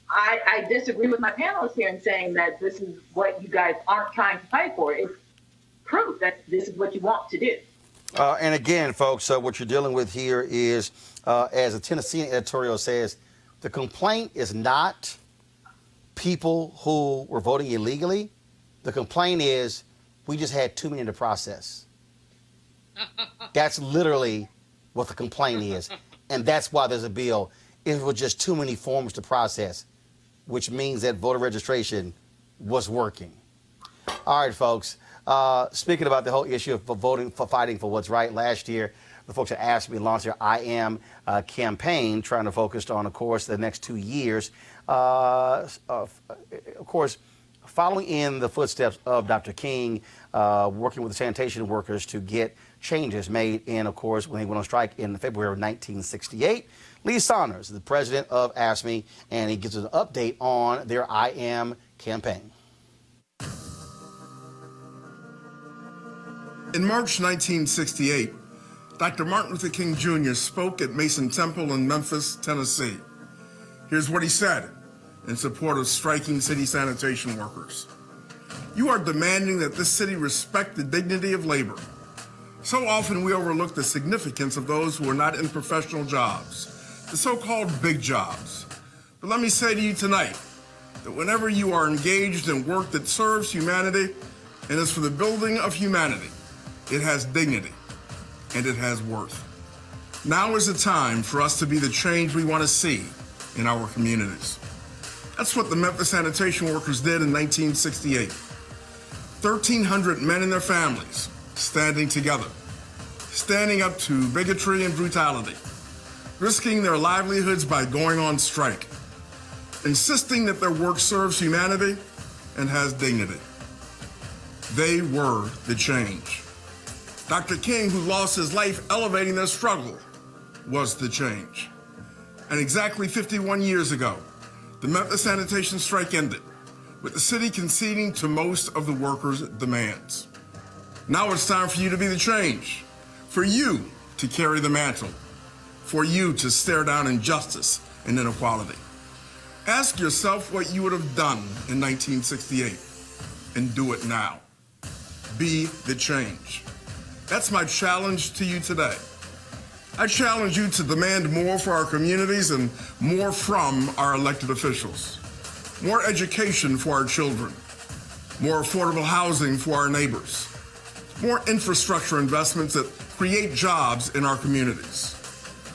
I disagree with my panelists here in saying that this is what you guys aren't trying to fight for. It's proof that this is what you want to do. And again, folks, what you're dealing with here is, as a Tennessean editorial says, the complaint is not people who were voting illegally. The complaint is we just had too many to process. That's literally what the complaint is. And that's why there's a bill. It was just too many forms to process, which means that voter registration was working. All right, folks. Speaking about the whole issue of voting, for fighting for what's right, last year, the folks that asked me to launch their I Am campaign, trying to focus on, of course, the next 2 years. Of course, following in the footsteps of Dr. King, working with the sanitation workers to get changes made in, of course, when he went on strike in February of 1968. Lee Saunders, the president of AFSCME, and he gives us an update on their I Am campaign. In March 1968, Dr. Martin Luther King Jr. spoke at Mason Temple in Memphis, Tennessee. Here's what he said in support of striking city sanitation workers. You are demanding that this city respect the dignity of labor. So often we overlook the significance of those who are not in professional jobs, the so-called big jobs. But let me say to you tonight that whenever you are engaged in work that serves humanity and is for the building of humanity, it has dignity and it has worth. Now is the time for us to be the change we want to see in our communities. That's what the Memphis sanitation workers did in 1968. 1,300 men and their families standing together, standing up to bigotry and brutality, risking their livelihoods by going on strike, insisting that their work serves humanity and has dignity. They were the change. Dr. King, who lost his life elevating their struggle, was the change. And exactly 51 years ago, the Memphis sanitation strike ended, with the city conceding to most of the workers' demands. Now it's time for you to be the change, for you to carry the mantle, for you to stare down injustice and inequality. Ask yourself what you would have done in 1968 and do it now. Be the change. That's my challenge to you today. I challenge you to demand more for our communities and more from our elected officials. More education for our children. More affordable housing for our neighbors. More infrastructure investments that create jobs in our communities.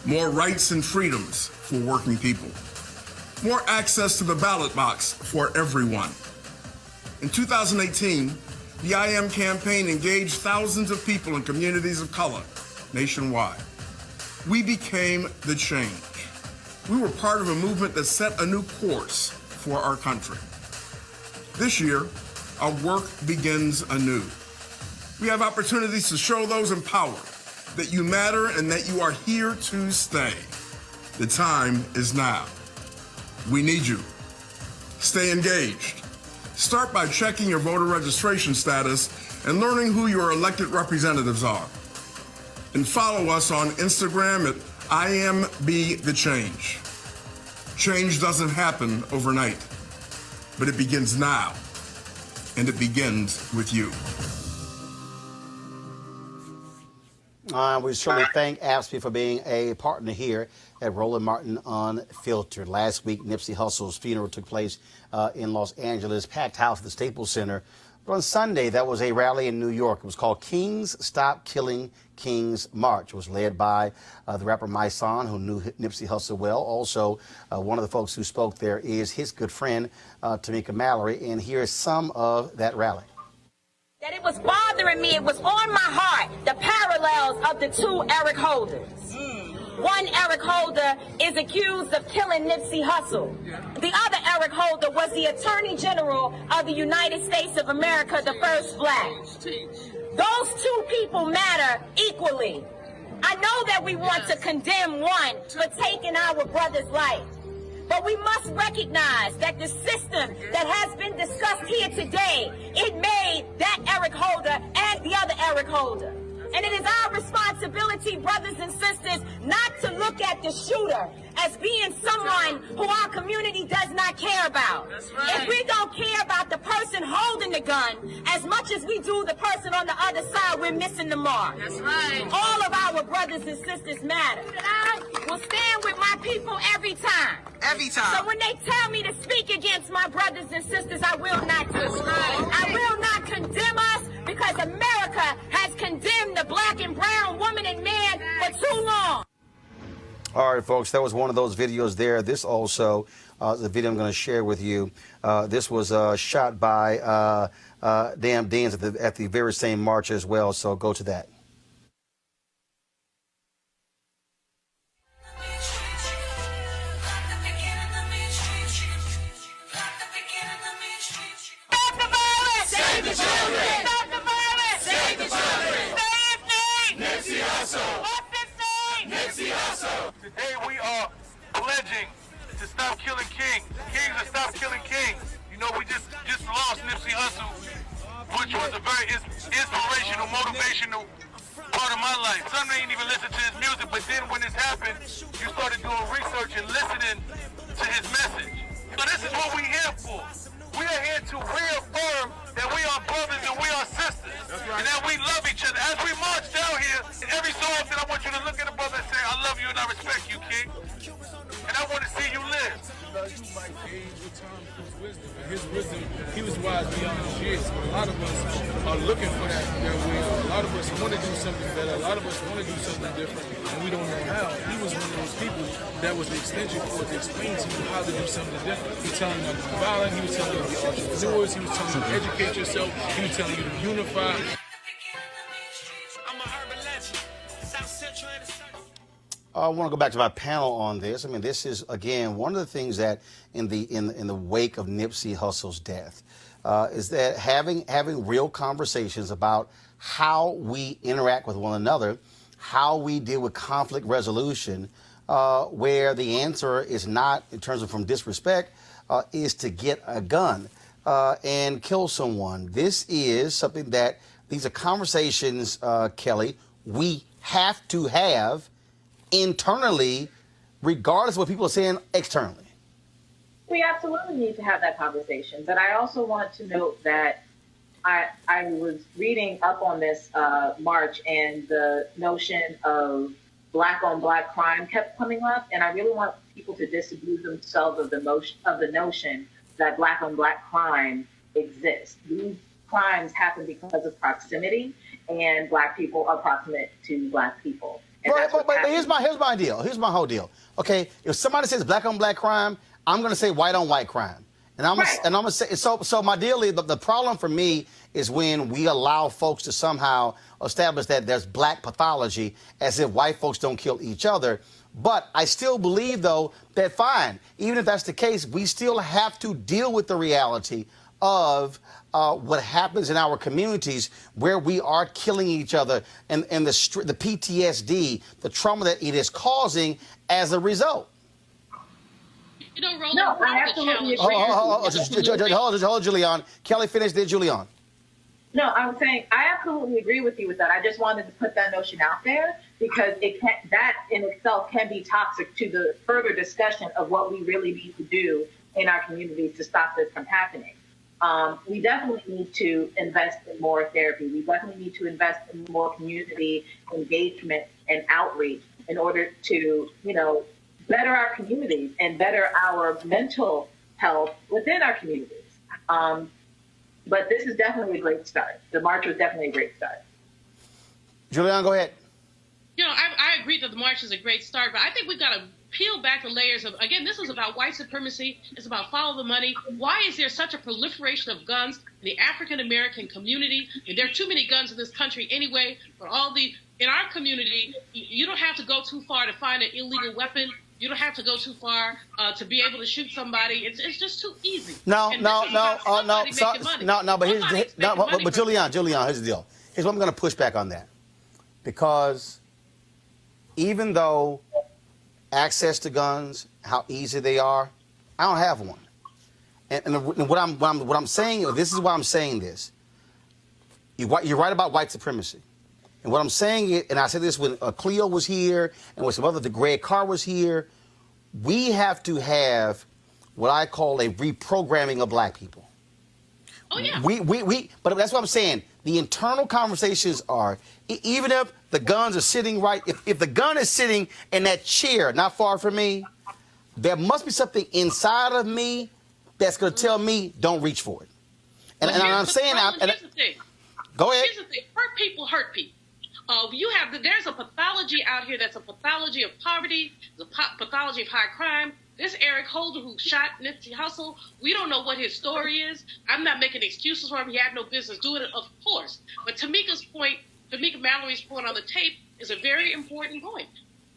More rights and freedoms for working people. More access to the ballot box for everyone. In 2018, The I Am campaign engaged thousands of people in communities of color nationwide. We became the change. We were part of a movement that set a new course for our country. This year, our work begins anew. We have opportunities to show those in power that you matter and that you are here to stay. The time is now. We need you. Stay engaged. Start by checking your voter registration status and learning who your elected representatives are. And follow us on Instagram at IamBeTheChange. Change doesn't happen overnight, but it begins now, and it begins with you. We certainly thank AFSCME for being a partner here at Roland Martin Unfiltered. Last week, Nipsey Hussle's funeral took place in Los Angeles, packed house at the Staples Center. But on Sunday, that was a rally in New York. It was called Kings Stop Killing Kings March. It was led by the rapper My Son, who knew Nipsey Hussle well. Also, one of the folks who spoke there is his good friend, Tamika Mallory. And here's some of that rally. That it was bothering me, it was on my heart, the parallels of the two Eric Holders. One Eric Holder is accused of killing Nipsey Hussle. The other Eric Holder was the Attorney General of the United States of America, the first black. Those two people matter equally. I know that we want to condemn one for taking our brother's life. But we must recognize that the system that has been discussed here today, it made that Eric Holder and the other Eric Holder. And it is our responsibility, brothers and sisters, not to look at the shooter as being someone who our community does not care about. If we don't care about the person holding the gun as much as we do the person on the other side, we're missing the mark. All of our brothers and sisters matter. I will stand with my people every time. Every time. So when they tell me to speak against my brothers and sisters, I will not do it. I will not condemn us because America has condemned the black and brown woman and man for too long. All right, folks, that was one of those videos there. This also, the video I'm going to share with you, this was shot by Damn Deans at the very same march as well, so go to that. Save the children! Stop the violence! Save the children! Save me! Nipsey Hussle! What's his name? Nipsey Hussle! Today we are pledging to stop killing kings. Kings are stop killing kings. You know, we just lost Nipsey Hussle, which was a very inspirational, motivational part of my life. Some didn't even listen to his music, but then when this happened, you started doing research and listening to his message. So this is what we're here for. We are here to reaffirm that we are brothers and we are sisters, and that we love each other. As we march down here, every so often I want you to look at a brother and say, I love you and I respect you, King. And I want to see you live. You might age with time comes wisdom. And his wisdom, he was wise beyond his years. So a lot of us are looking for that wisdom. A lot of us want to do something better. A lot of us want to do something different, and we don't know how. He was one of those people that was the extension cord to explain to you how to do something different. He was telling you not to be violent. He was telling you to be entrepreneurs. He was telling you to educate yourself. He was telling you to unify. I want to go back to my panel on this. I mean, this is, again, one of the things that in the wake of Nipsey Hussle's death is that having real conversations about how we interact with one another, how we deal with conflict resolution, where the answer is not, in terms of from disrespect, is to get a gun and kill someone. This is something that, these are conversations, Kelly, we have to have internally, regardless of what people are saying externally. We absolutely need to have that conversation. But I also want to note that I was reading up on this march, and the notion of black on black crime kept coming up. And I really want people to disabuse themselves of the notion that black on black crime exists. These crimes happen because of proximity, and black people are proximate to black people. Right, but here's my deal. Here's my whole deal. Okay, if somebody says black on black crime, I'm going to say white on white crime. And I'm gonna say, so my deal is, the problem for me is when we allow folks to somehow establish that there's black pathology as if white folks don't kill each other. But I still believe, though, that fine, even if that's the case, we still have to deal with the reality of what happens in our communities where we are killing each other and the PTSD, the trauma that it is causing as a result. You know, Roland, No, I absolutely agree. Hold, Julian. Kelly, finish there, Julian. No, I was saying I absolutely agree with you with that. I just wanted to put that notion out there because that in itself can be toxic to the further discussion of what we really need to do in our communities to stop this from happening. We definitely need to invest in more therapy. We definitely need to invest in more community engagement and outreach in order to, better our communities and better our mental health within our communities. But this is definitely a great start. The march was definitely a great start. Julian, go ahead. I agree that the march is a great start, but I think we've got to peel back the layers of, again, this is about white supremacy. It's about follow the money. Why is there such a proliferation of guns in the African-American community? And there are too many guns in this country anyway. For in our community, you don't have to go too far to find an illegal weapon. You don't have to go too far to be able to shoot somebody. It's just too easy. But Julian, here's the deal. Here's what I'm going to push back on that. Because even though access to guns, how easy they are, I don't have one. And what I'm saying, this is why I'm saying this. You're right about white supremacy. And what I'm saying is, and I said this when Cleo was here and when some other, the Greg Carr was here, we have to have what I call a reprogramming of black people. Oh, yeah. But that's what I'm saying. The internal conversations are, even if the guns are sitting right, if the gun is sitting in that chair not far from me, there must be something inside of me that's going to tell me don't reach for it. And I'm saying, here's the thing. Go ahead. Here's the thing. Hurt people hurt people. There's a pathology out here that's a pathology of poverty, the pathology of high crime. This Eric Holder who shot Nipsey Hussle, we don't know what his story is. I'm not making excuses for him. He had no business doing it, of course. But Tamika Mallory's point on the tape is a very important point.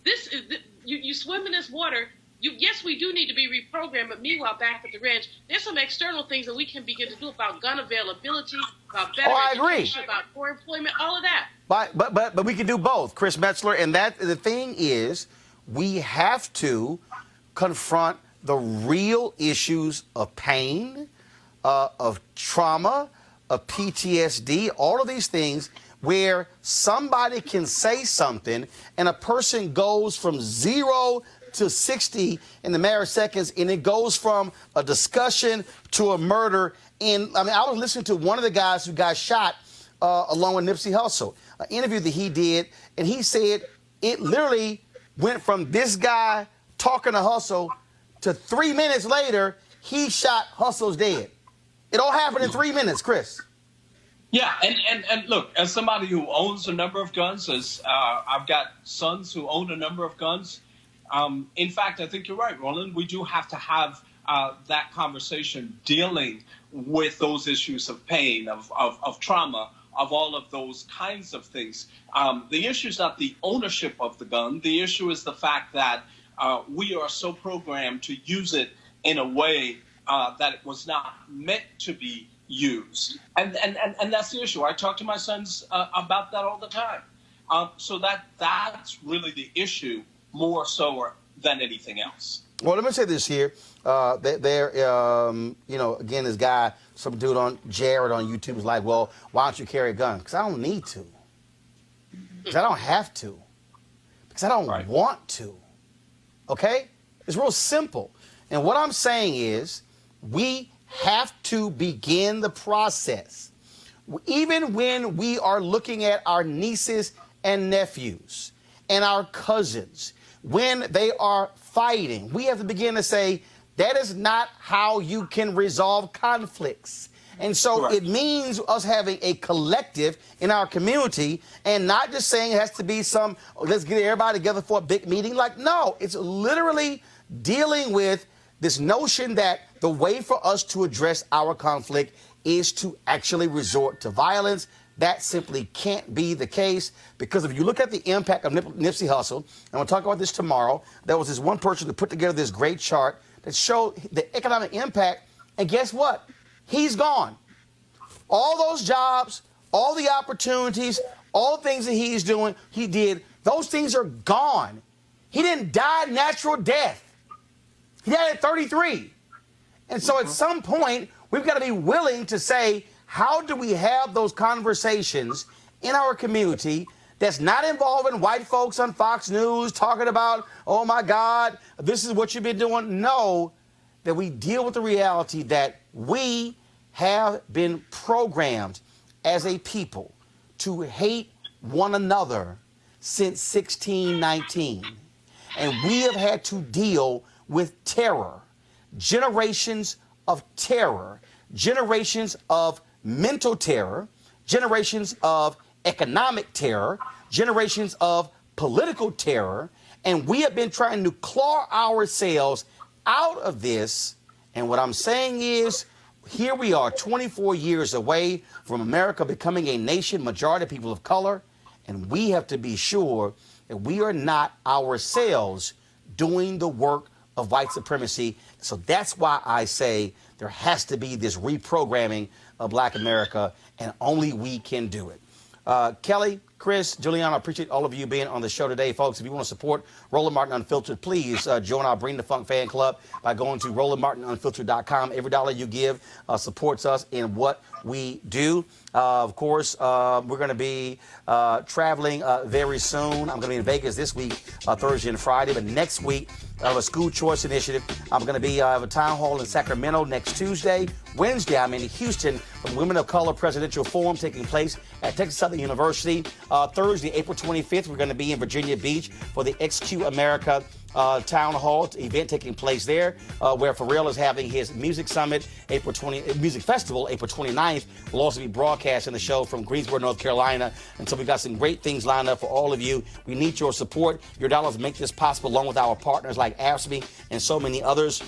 This is you swim in this water. Yes, we do need to be reprogrammed, but meanwhile, back at the ranch, there's some external things that we can begin to do about gun availability, about better education, about poor employment, all of that. But we can do both, Chris Metzler. And the thing is, we have to confront the real issues of pain, of trauma, of PTSD, all of these things where somebody can say something and a person goes from 0 to 60 in a matter of seconds, and it goes from a discussion to a murder. I was listening to one of the guys who got shot along with Nipsey Hussle, an interview that he did, and he said it literally went from this guy talking to Hussle to 3 minutes later, he shot Hussle's dead. It all happened in 3 minutes, Chris. Yeah, and look, as somebody who owns a number of guns, as I've got sons who own a number of guns, in fact, I think you're right, Roland. We do have to have that conversation dealing with those issues of pain, of trauma, of all of those kinds of things. The issue is not the ownership of the gun. The issue is the fact that we are so programmed to use it in a way that it was not meant to be used. And that's the issue. I talk to my sons about that all the time. So that's really the issue, more so than anything else. Well, let me say this here. Again, this guy, some dude on Jared on YouTube is like, well, why don't you carry a gun? Because I don't need to. Because I don't have to. Because I don't want to. Okay? It's real simple. And what I'm saying is we have to begin the process. Even when we are looking at our nieces and nephews and our cousins, when they are fighting, we have to begin to say, that is not how you can resolve conflicts. And so it means us having a collective in our community and not just saying it has to be let's get everybody together for a big meeting. Like, no, it's literally dealing with This notion that the way for us to address our conflict is to actually resort to violence, that simply can't be the case, because if you look at the impact of Nipsey Hussle, and we'll talk about this tomorrow, there was this one person that put together this great chart that showed the economic impact, and guess what? He's gone. All those jobs, all the opportunities, all the things that he did, those things are gone. He didn't die natural death. He died at 33. And so at some point, we've got to be willing to say, how do we have those conversations in our community that's not involving white folks on Fox News talking about, oh my God, this is what you've been doing? No, that we deal with the reality that we have been programmed as a people to hate one another since 1619. And we have had to deal with terror, generations of terror, generations of mental terror, generations of economic terror, generations of political terror, and we have been trying to claw ourselves out of this. And what I'm saying is, here we are 24 years away from America becoming a nation, majority of people of color, and we have to be sure that we are not ourselves doing the work of white supremacy. So that's why I say there has to be this reprogramming of Black America, and only we can do it. Kelly, Chris, Juliana, I appreciate all of you being on the show today. Folks, if you want to support Roland Martin Unfiltered, please join our Bring the Funk fan club by going to RolandMartinUnfiltered.com. Every dollar you give supports us in what we do. Of course, we're going to be traveling very soon. I'm going to be in Vegas this week, Thursday and Friday, but next week, I have a school choice initiative. I'm going to be have a town hall in Sacramento next Tuesday. Wednesday, I'm in Houston for the Women of Color Presidential Forum taking place at Texas Southern University. Thursday, April 25th, we're going to be in Virginia Beach for the XQ America town hall event taking place there, where Pharrell is having his music summit, music festival, April 29th. We'll also be broadcasting the show from Greensboro, North Carolina. And so we've got some great things lined up for all of you. We need your support. Your dollars make this possible, along with our partners like AFSCME and so many others.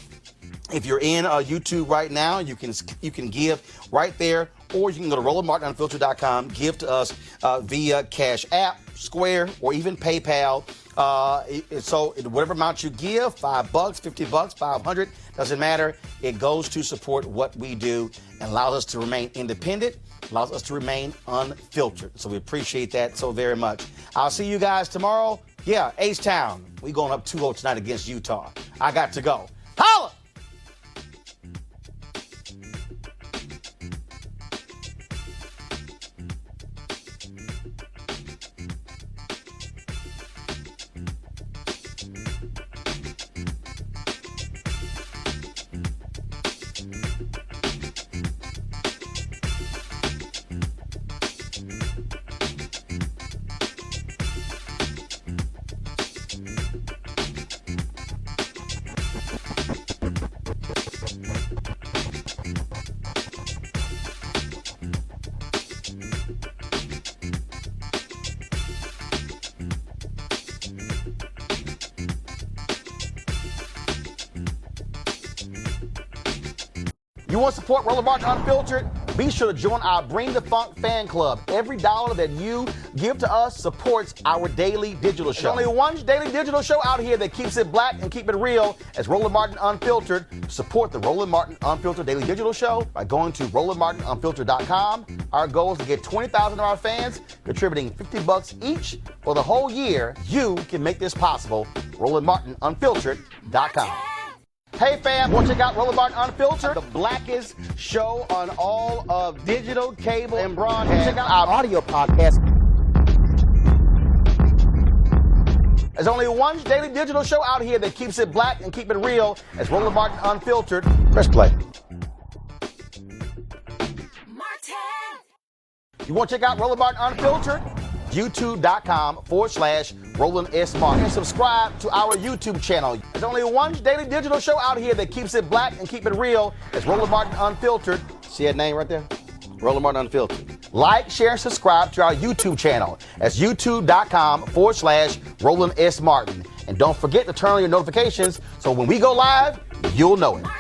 If you're in YouTube right now, you can give right there, or you can go to RolandMartinUnfiltered.com, give to us via Cash App, Square, or even PayPal. So whatever amount you give, $5, $50, $500, doesn't matter. It goes to support what we do and allows us to remain independent, allows us to remain unfiltered. So we appreciate that so very much. I'll see you guys tomorrow. Yeah, H-Town, we going up 2-0 tonight against Utah. I got to go. Holla! You want to support Roland Martin Unfiltered? Be sure to join our Bring the Funk fan club. Every dollar that you give to us supports our daily digital show. There's only one daily digital show out here that keeps it black and keep it real as Roland Martin Unfiltered. Support the Roland Martin Unfiltered daily digital show by going to RolandMartinUnfiltered.com. Our goal is to get 20,000 of our fans contributing $50 each for the whole year. You can make this possible. RolandMartinUnfiltered.com. Hey fam, want to check out Roland Martin Unfiltered, the blackest show on all of digital, cable, and broadcast. Check out our audio podcast. There's only one daily digital show out here that keeps it black and keep it real as Roland Martin Unfiltered. Press play. You want to check out Roland Martin Unfiltered? YouTube.com/Roland S. Martin. And subscribe to our YouTube channel. There's only one daily digital show out here that keeps it black and keep it real. It's Roland Martin Unfiltered. See that name right there? Roland Martin Unfiltered. Like, share, and subscribe to our YouTube channel. That's YouTube.com/Roland S. Martin. And don't forget to turn on your notifications so when we go live, You'll know it.